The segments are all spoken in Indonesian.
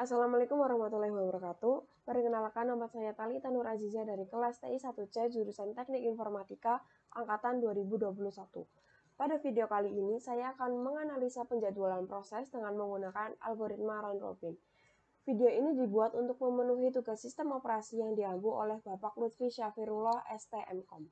Assalamualaikum warahmatullahi wabarakatuh. Perkenalkan, nama saya Thalita Nur Azizah dari kelas TI 1C jurusan Teknik Informatika angkatan 2021. Pada video kali ini, saya akan menganalisa penjadwalan proses dengan menggunakan algoritma round robin. Video ini dibuat untuk memenuhi tugas sistem operasi yang diampu oleh Bapak Lutfi Syafirullah STMkom.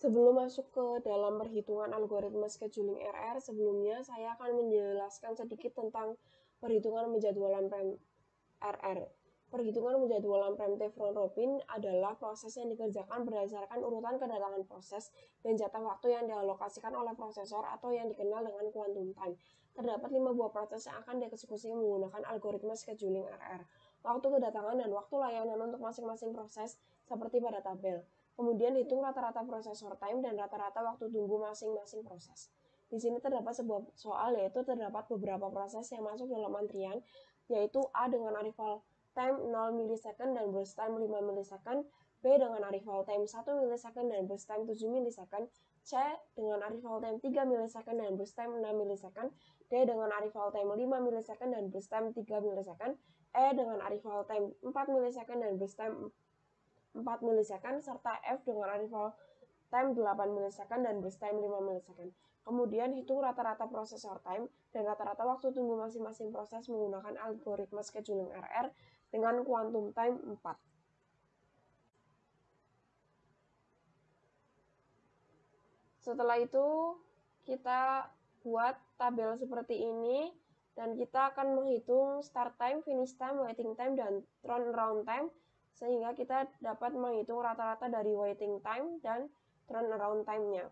Sebelum masuk ke dalam perhitungan algoritma scheduling RR, sebelumnya saya akan menjelaskan sedikit tentang perhitungan penjadwalan RR. Perhitungan penjadwalan preemptive round robin adalah proses yang dikerjakan berdasarkan urutan kedatangan proses dan jatah waktu yang dialokasikan oleh prosesor atau yang dikenal dengan quantum time. Terdapat 5 buah proses yang akan dieksekusi menggunakan algoritma scheduling RR. Waktu kedatangan dan waktu layanan untuk masing-masing proses seperti pada tabel. Kemudian hitung rata-rata processor time dan rata-rata waktu tunggu masing-masing proses. Di sini terdapat sebuah soal, yaitu terdapat beberapa proses yang masuk dalam antrian, yaitu A dengan arrival time 0 milisecond dan burst time 5 milisecond, B dengan arrival time 1 milisecond dan burst time 7 milisecond, C dengan arrival time 3 milisecond dan burst time 6 milisecond, D dengan arrival time 5 milisecond dan burst time 3 milisecond, E dengan arrival time 4 milisecond dan burst time 4 milisecond, serta F dengan arrival time 8 milisecond dan burst time 5 milisecond. Kemudian hitung rata-rata processor time dan rata-rata waktu tunggu masing-masing proses menggunakan algoritma scheduling RR dengan quantum time 4. Setelah itu, kita buat tabel seperti ini dan kita akan menghitung start time, finish time, waiting time, dan turnaround time sehingga kita dapat menghitung rata-rata dari waiting time dan turnaround time-nya.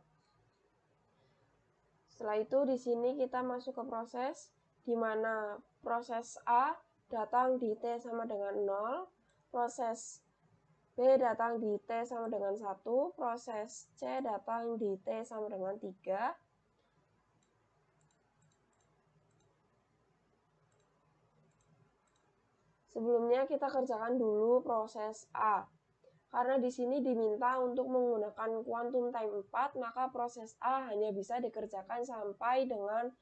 Setelah itu di sini kita masuk ke proses di mana proses A datang di T sama dengan 0, proses B datang di T sama dengan 1, proses C datang di T sama dengan 3. Sebelumnya kita kerjakan dulu proses A. Karena di sini diminta untuk menggunakan quantum time 4, maka proses A hanya bisa dikerjakan sampai dengan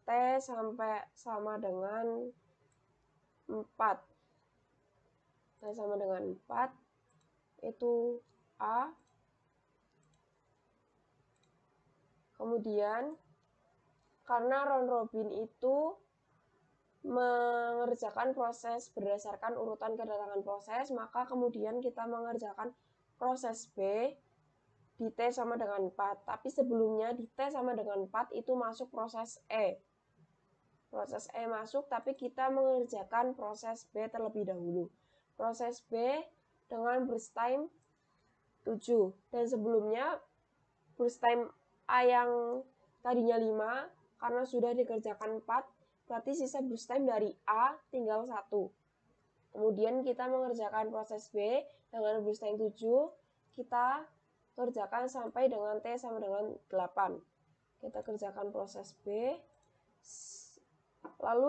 T sampai sama dengan 4. T sama dengan 4 itu A. Kemudian karena round robin itu mengerjakan proses berdasarkan urutan kedatangan proses, maka kemudian kita mengerjakan proses B di T sama dengan 4. Tapi sebelumnya di T sama dengan 4 itu masuk proses E. Proses E masuk, tapi kita mengerjakan proses B terlebih dahulu. Proses B dengan burst time 7. Dan sebelumnya burst time A yang tadinya 5, karena sudah dikerjakan 4, berarti sisa burst time dari A tinggal 1. Kemudian kita mengerjakan proses B dengan burst time 7, kita kerjakan sampai dengan T sama dengan 8. Kita kerjakan proses B. Lalu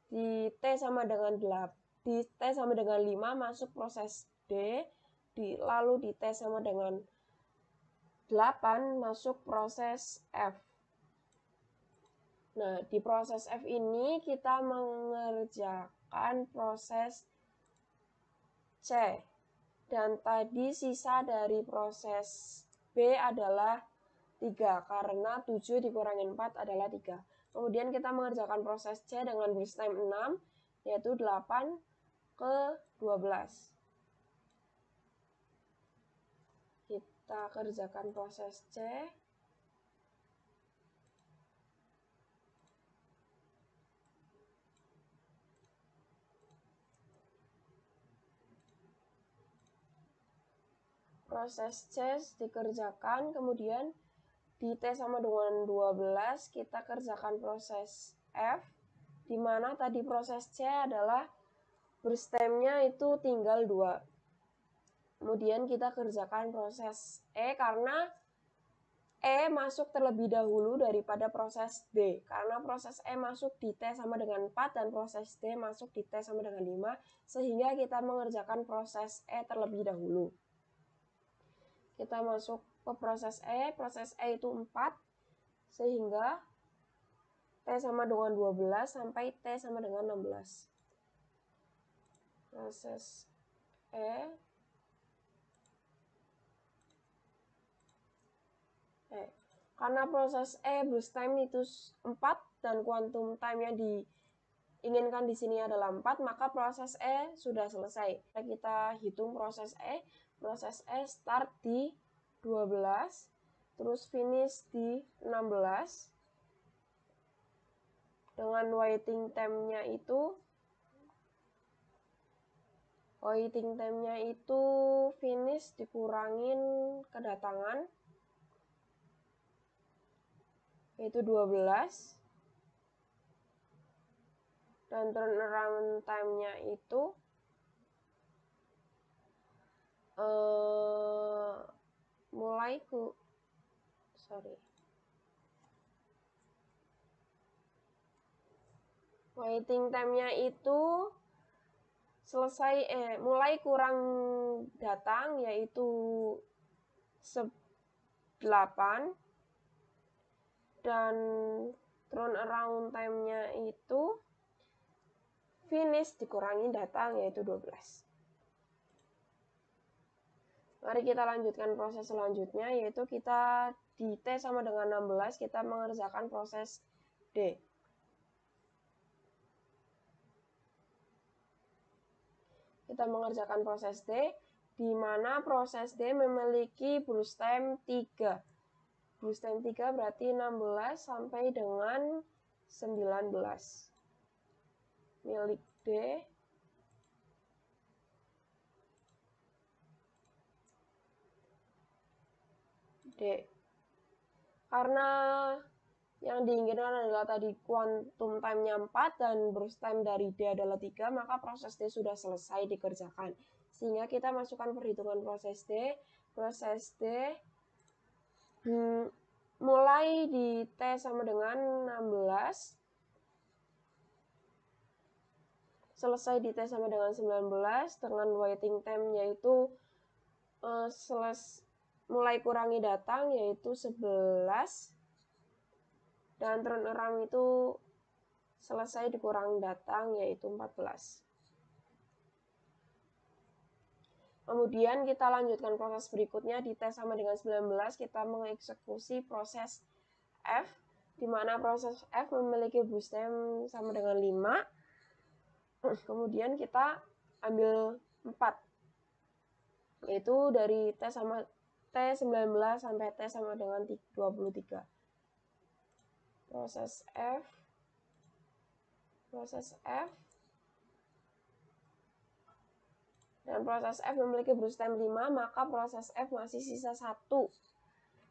di T sama dengan 8, di T sama dengan 5 masuk proses D, lalu di T sama dengan 8 masuk proses F. Nah, di proses F ini kita mengerjakan proses C. Dan tadi sisa dari proses B adalah 3, karena 7 dikurangi 4 adalah 3. Kemudian kita mengerjakan proses C dengan burst time 6, yaitu 8 ke 12. Kita kerjakan proses C. Proses C dikerjakan, kemudian di T sama dengan 12 kita kerjakan proses F, di mana tadi proses C adalah burst time-nya itu tinggal 2. Kemudian kita kerjakan proses E karena E masuk terlebih dahulu daripada proses D. Karena proses E masuk di T sama dengan 4 dan proses D masuk di T sama dengan 5, sehingga kita mengerjakan proses E terlebih dahulu. Kita masuk ke proses E itu 4, sehingga sama dengan 12 sampai T sama dengan 16. Proses karena proses burst time itu 4 dan quantum time yang diinginkan di sini adalah 4, maka proses sudah selesai. Kita hitung proses start di 12, terus finish di 16, dengan waiting time-nya itu finish dikurangin kedatangan, yaitu 12, dan turnaround time-nya itu waiting time-nya itu mulai kurang datang, yaitu 8, dan turnaround time-nya itu finish dikurangi datang, yaitu 12. Mari kita lanjutkan proses selanjutnya, yaitu kita di T sama dengan 16, kita mengerjakan proses D. Kita mengerjakan proses D, di mana proses D memiliki burst time 3. Burst time 3 berarti 16 sampai dengan 19. Milik D karena yang diinginkan adalah tadi quantum time-nya 4 dan burst time dari D adalah 3, maka proses D sudah selesai dikerjakan. Sehingga kita masukkan perhitungan proses D. Proses D mulai di T sama dengan 16, selesai di T sama dengan 19, dengan waiting time yaitu mulai kurangi datang, yaitu 11, dan turnaround itu selesai dikurangi datang, yaitu 14. Kemudian kita lanjutkan proses berikutnya di T sama dengan 19, kita mengeksekusi proses F, di mana proses F memiliki burst time sama dengan 5. Kemudian kita ambil 4, yaitu dari T19 sampai T sama dengan 23. Proses F dan proses F memiliki burst time 5, maka proses F masih sisa 1.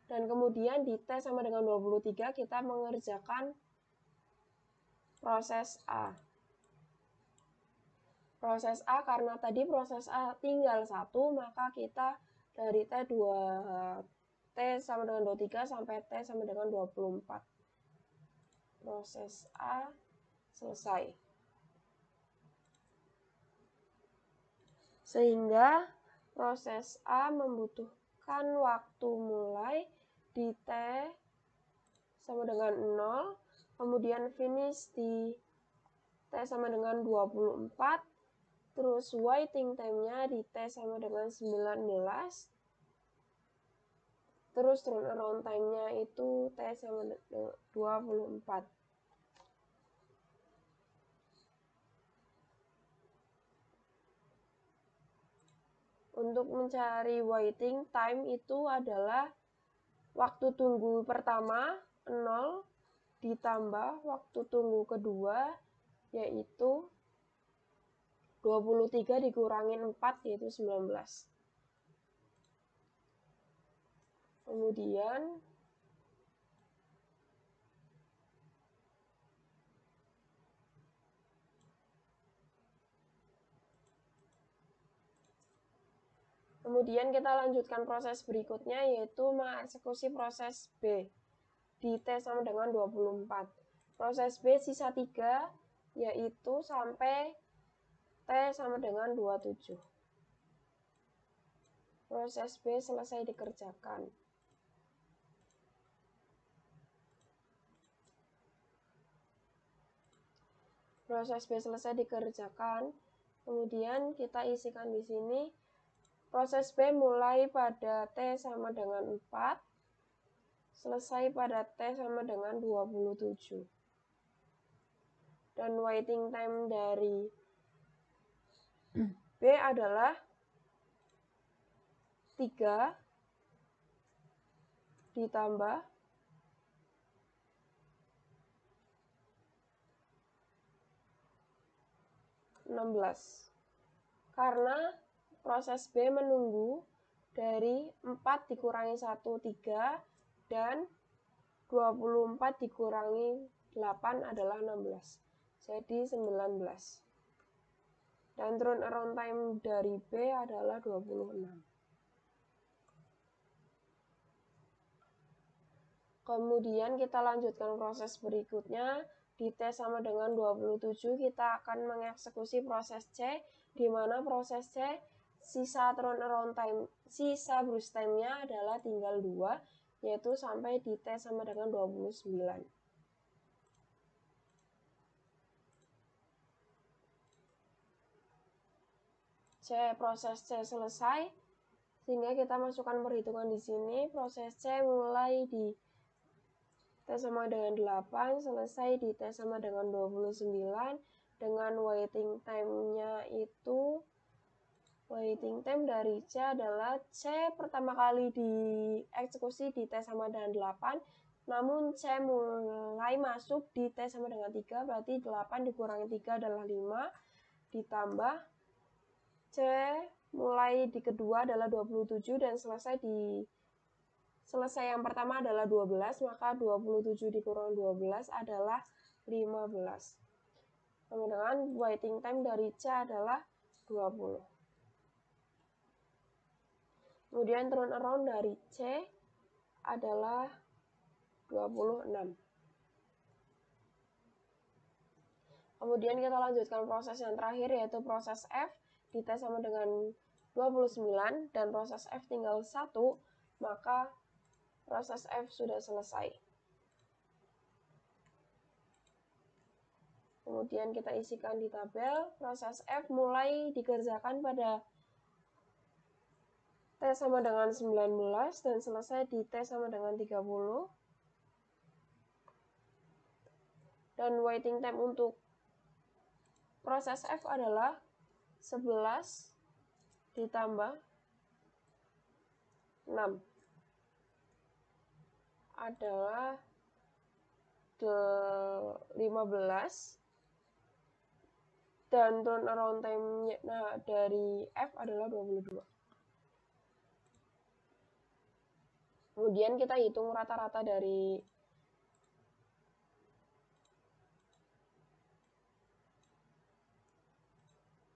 Dan kemudian di T sama dengan 23 kita mengerjakan proses A. Proses A, karena tadi proses A tinggal 1, maka kita dari T sama dengan 23 sampai T sama dengan 24. Proses A selesai. Sehingga proses A membutuhkan waktu mulai di T sama dengan 0, kemudian finish di T sama dengan 24, terus waiting time-nya di T sama dengan 19, terus turnaround time-nya itu T sama dengan 24. Untuk mencari waiting time itu adalah waktu tunggu pertama 0 ditambah waktu tunggu kedua, yaitu 23 dikurangin 4, yaitu 19. Kemudian kita lanjutkan proses berikutnya, yaitu mengeksekusi proses B di T sama dengan 24. Proses B sisa 3, yaitu sampai T sama dengan 27. Proses B selesai dikerjakan. Proses B selesai dikerjakan. Kemudian kita isikan di sini. Proses B mulai pada T sama dengan 4, selesai pada T sama dengan 27. Dan waiting time dari B adalah 3 ditambah 16. Karena proses B menunggu dari 4 dikurangi 1, 3, dan 24 dikurangi 8 adalah 16. Jadi 19. Dan turnaround time dari B adalah 26. Kemudian kita lanjutkan proses berikutnya. Di T sama dengan 27 kita akan mengeksekusi proses C, di mana proses C sisa turnaround time, sisa burst time-nya adalah tinggal 2, yaitu sampai di T sama dengan 29. Proses C selesai, sehingga kita masukkan perhitungan di sini. Proses C mulai di T sama dengan 8, selesai di T sama dengan 29, dengan waiting time-nya itu, waiting time dari C adalah C pertama kali dieksekusi di T sama dengan 8, namun C mulai masuk di T sama dengan 3, berarti 8 dikurangi 3 adalah 5, ditambah C mulai di kedua adalah 27, dan selesai yang pertama adalah 12, maka 27 dikurang 12 adalah 15. Kemudian waiting time dari C adalah 20. Kemudian turnaround dari C adalah 26. Kemudian kita lanjutkan proses yang terakhir, yaitu proses F di T sama dengan 29, dan proses F tinggal 1, maka proses F sudah selesai. Kemudian kita isikan di tabel. Proses F mulai dikerjakan pada T sama dengan 19 dan selesai di T sama dengan 30. Dan waiting time untuk proses F adalah 11 ditambah 6. Adalah 15, dan turnaround time-nya dari F adalah 22. Kemudian kita hitung rata-rata dari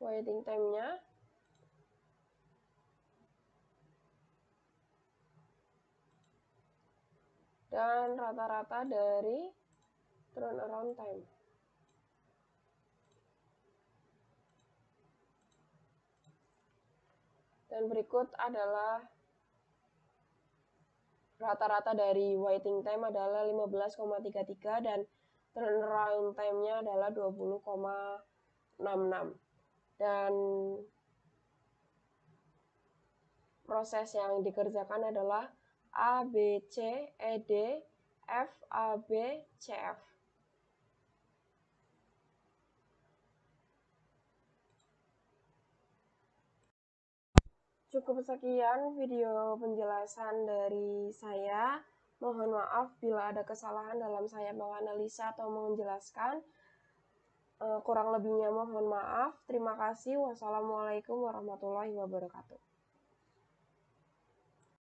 waiting time-nya. Dan rata-rata dari turnaround time. Dan berikut adalah rata-rata dari waiting time adalah 15,33 dan turnaround time-nya adalah 20,66. Dan proses yang dikerjakan adalah A, B, C, E, D, F, A, B, C, F. Cukup sekian video penjelasan dari saya. Mohon maaf bila ada kesalahan dalam saya menganalisa atau menjelaskan. Kurang lebihnya mohon maaf. Terima kasih. Wassalamualaikum warahmatullahi wabarakatuh.